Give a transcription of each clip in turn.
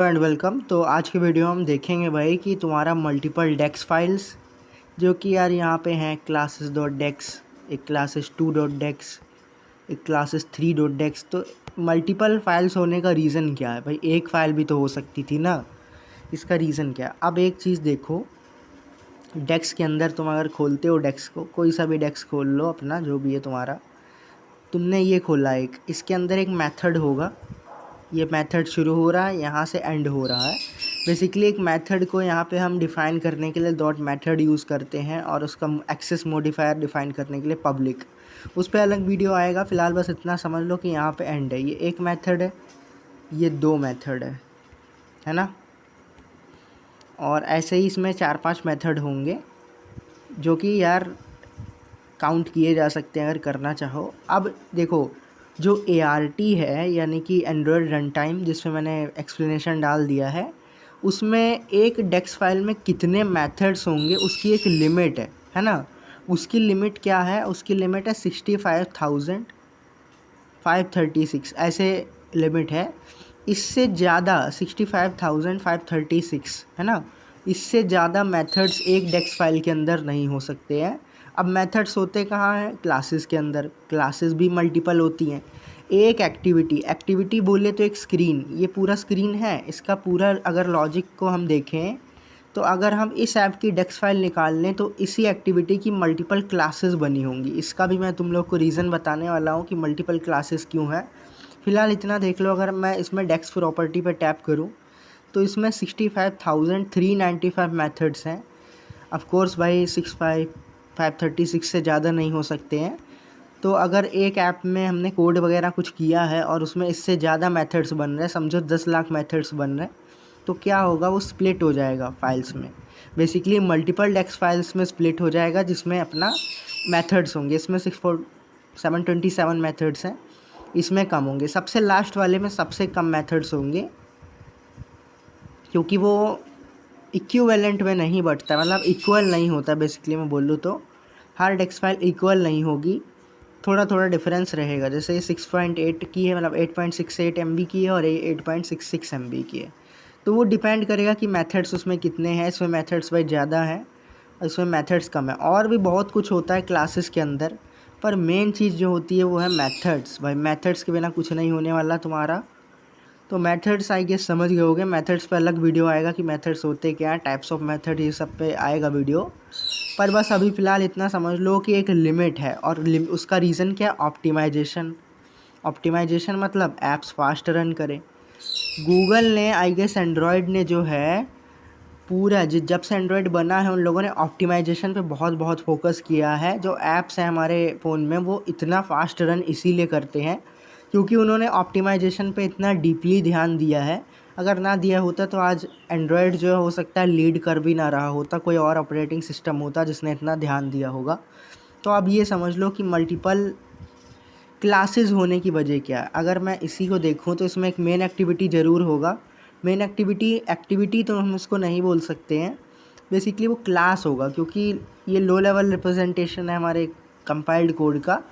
And welcome. तो आज की वीडियो हम देखेंगे भाई कि तुम्हारा मल्टीपल डेक्स फाइल्स जो कि यार यहाँ पे हैं क्लासेस डॉट डेक्स, एक क्लासेस 2 डॉट डेक्स, एक क्लासेस 3 डॉट डेक्स। तो मल्टीपल फाइल्स होने का रीज़न क्या है भाई? एक फ़ाइल भी तो हो सकती थी ना, इसका रीज़न क्या है? अब एक चीज़ देखो, डेक्स के अंदर तुम अगर खोलते हो डेक्स को, कोई सा भी डेक्स खोल लो अपना जो भी है तुम्हारा, तुमने ये खोला एक, इसके अंदर एक मेथड होगा। ये मेथड शुरू हो रहा है, यहाँ से एंड हो रहा है। बेसिकली एक मेथड को यहाँ पे हम डिफ़ाइन करने के लिए डॉट मेथड यूज़ करते हैं और उसका एक्सेस मॉडिफायर डिफ़ाइन करने के लिए पब्लिक। उस पर अलग वीडियो आएगा, फ़िलहाल बस इतना समझ लो कि यहाँ पे एंड है। ये एक मेथड है, ये दो मेथड है ना। और ऐसे ही इसमें 4-5 मेथड होंगे जो कि यार काउंट किए जा सकते हैं अगर करना चाहो। अब देखो, जो ART है यानी कि एंड्रॉयड रन टाइम, जिसमें मैंने एक्सप्लेनेशन डाल दिया है, उसमें एक डेक्स फाइल में कितने मेथड्स होंगे उसकी एक लिमिट है ना। उसकी लिमिट क्या है? उसकी लिमिट है 65,536, ऐसे लिमिट है। इससे ज़्यादा 65,536 है ना, इससे ज़्यादा मेथड्स एक डेक्स फाइल के अंदर नहीं हो सकते हैं। अब मेथड्स होते कहाँ हैं? क्लासेस के अंदर। क्लासेस भी मल्टीपल होती हैं। एक एक्टिविटी बोले तो एक स्क्रीन, ये पूरा स्क्रीन है, इसका पूरा अगर लॉजिक को हम देखें तो अगर हम इस ऐप की डेक्स फाइल निकाल लें तो इसी एक्टिविटी की मल्टीपल क्लासेस बनी होंगी। इसका भी मैं तुम लोग को रीज़न बताने वाला हूँ कि मल्टीपल क्लासेस क्यों है। फ़िलहाल इतना देख लो, अगर मैं इसमें डेक्स प्रॉपर्टी पर टैप करूँ तो इसमें 65,395 मेथड्स हैं। ऑफ कोर्स भाई 65,536 से ज़्यादा नहीं हो सकते हैं। तो अगर एक ऐप में हमने कोड वगैरह कुछ किया है और उसमें इससे ज़्यादा मेथड्स बन रहे हैं, समझो 10 लाख मेथड्स बन रहे हैं, तो क्या होगा? वो स्प्लिट हो जाएगा फाइल्स में। बेसिकली मल्टीपल डेक्स फाइल्स में स्प्लिट हो जाएगा जिसमें अपना मेथड्स होंगे। इसमें 727 मेथड्स हैं, इसमें कम होंगे। सबसे लास्ट वाले में सबसे कम मेथड्स होंगे क्योंकि वो इक्विवेलेंट में नहीं बढ़ता, मतलब इक्वल नहीं होता। बेसिकली मैं बोलूँ तो हर डेक्स फाइल इक्वल नहीं होगी, थोड़ा थोड़ा डिफरेंस रहेगा। जैसे ये 6.8 की है, मतलब 8.68 MB की है, और ये 8.66 MB की है। तो वो डिपेंड करेगा कि मेथड्स उसमें कितने हैं। इसमें मेथड्स भाई ज़्यादा है और इसमें मेथड्स कम है। और भी बहुत कुछ होता है क्लासेस के अंदर, पर मेन चीज़ जो होती है वो है मेथड्स। भाई मेथड्स के बिना कुछ नहीं होने वाला तुम्हारा। तो मेथड्स आई गेस समझ गए होगे। मेथड्स पे अलग वीडियो आएगा कि मेथड्स होते क्या हैं, टाइप्स ऑफ मेथड, ये सब पे आएगा वीडियो। पर बस अभी फ़िलहाल इतना समझ लो कि एक लिमिट है, और उसका रीज़न क्या? ऑप्टिमाइजेशन। ऑप्टिमाइजेशन मतलब ऐप्स फास्ट रन करें। गूगल ने आई गेस, एंड्रॉयड ने जो है पूरा, जब से एंड्रॉयड बना है उन लोगों ने ऑप्टिमाइजेशन पे बहुत बहुत फोकस किया है। जो ऐप्स हैं हमारे फ़ोन में वो इतना फास्ट रन इसीलिए करते हैं क्योंकि उन्होंने ऑप्टिमाइजेशन पे इतना डीपली ध्यान दिया है। अगर ना दिया होता तो आज एंड्रॉयड जो हो सकता है लीड कर भी ना रहा होता, कोई और ऑपरेटिंग सिस्टम होता जिसने इतना ध्यान दिया होगा। तो अब ये समझ लो कि मल्टीपल क्लासेस होने की वजह क्या है। अगर मैं इसी को देखूँ तो इसमें एक मेन एक्टिविटी ज़रूर होगा। मेन एक्टिविटी तो हम उसको नहीं बोल सकते हैं, बेसिकली वो क्लास होगा, क्योंकि ये लो लेवल रिप्रेजेंटेशन है हमारे कंपाइल्ड कोड का,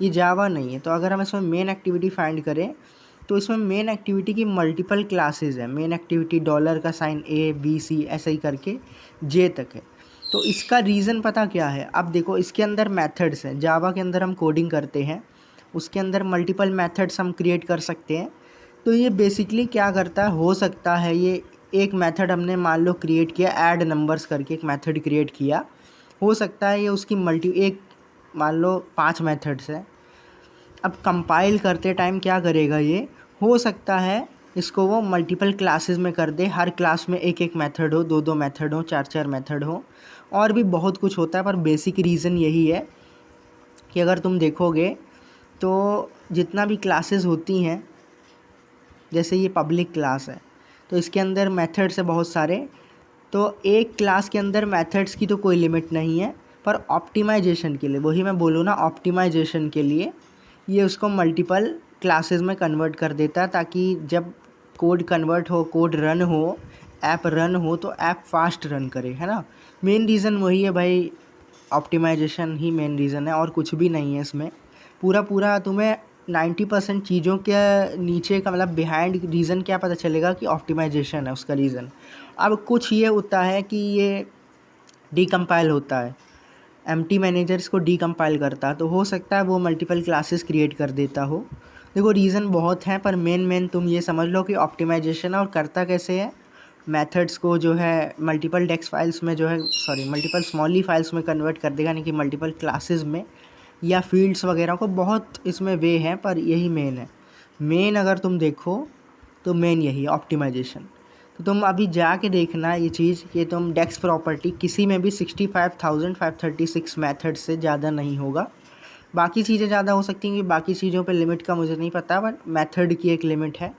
ये जावा नहीं है। तो अगर हम इसमें मेन एक्टिविटी फाइंड करें तो इसमें मेन एक्टिविटी की मल्टीपल क्लासेस है। मेन एक्टिविटी डॉलर का साइन A B C ऐसे ही करके J तक है। तो इसका रीज़न पता क्या है? अब देखो, इसके अंदर मेथड्स हैं। जावा के अंदर हम कोडिंग करते हैं, उसके अंदर मल्टीपल मेथड्स हम क्रिएट कर सकते हैं। तो ये बेसिकली क्या करता है, हो सकता है ये एक मेथड हमने मान लो क्रिएट किया, ऐड नंबर्स करके एक मेथड क्रिएट किया, हो सकता है ये उसकी एक मान लो 5 मेथड्स हैं। अब कंपाइल करते टाइम क्या करेगा ये, हो सकता है इसको वो मल्टीपल क्लासेस में कर दे, हर क्लास में एक एक मेथड हो, दो दो मेथड हो, चार चार मेथड हो, और भी बहुत कुछ होता है। पर बेसिक रीज़न यही है कि अगर तुम देखोगे तो जितना भी क्लासेस होती हैं, जैसे ये पब्लिक क्लास है तो इसके अंदर मेथड्स है बहुत सारे। तो एक क्लास के अंदर मेथड्स की तो कोई लिमिट नहीं है, पर ऑप्टिमाइजेशन के लिए, वही मैं बोलूँ ना, ऑप्टिमाइजेशन के लिए ये उसको मल्टीपल क्लासेस में कन्वर्ट कर देता है, ताकि जब कोड कन्वर्ट हो, कोड रन हो, ऐप रन हो, तो ऐप फास्ट रन करे, है ना। मेन रीज़न वही है भाई, ऑप्टिमाइजेशन ही मेन रीज़न है, और कुछ भी नहीं है इसमें। पूरा तुम्हें 90% चीज़ों के नीचे का मतलब बिहाइंड रीज़न क्या पता चलेगा कि ऑप्टिमाइजेशन है उसका रीज़न। अब कुछ ये होता है कि ये डीकम्पाइल होता है, एम्प्टी मैनेजर्स को डीकम्पाइल करता है, तो हो सकता है वो मल्टीपल क्लासेस क्रिएट कर देता हो। देखो रीज़न बहुत हैं, पर मेन तुम ये समझ लो कि ऑप्टिमाइजेशन और करता कैसे है, मेथड्स को जो है मल्टीपल डेक्स फाइल्स में जो है मल्टीपल स्मॉली फाइल्स में कन्वर्ट कर देगा, यानी कि मल्टीपल क्लासेस में या फील्ड्स वगैरह को। बहुत इसमें वे हैं पर यही मेन है। मेन अगर तुम देखो तो मेन यही है ऑप्टिमाइजेशन। तो तुम अभी जाके देखना ये चीज़ कि तुम डेक्स प्रॉपर्टी किसी में भी 65,536 मेथड से ज़्यादा नहीं होगा। बाकी चीज़ें ज़्यादा हो सकती हैं, बाकी चीज़ों पे लिमिट का मुझे नहीं पता, बट मेथड की एक लिमिट है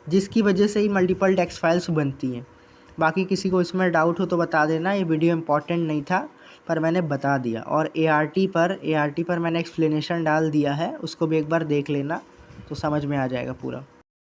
जिसकी वजह से ही मल्टीपल डेक्स फाइल्स बनती हैं। बाकी किसी को इसमें डाउट हो तो बता देना, ये वीडियो इंपॉर्टेंट नहीं था पर मैंने बता दिया। और ART पर मैंने एक्सप्लेनेशन डाल दिया है, उसको भी एक बार देख लेना तो समझ में आ जाएगा पूरा।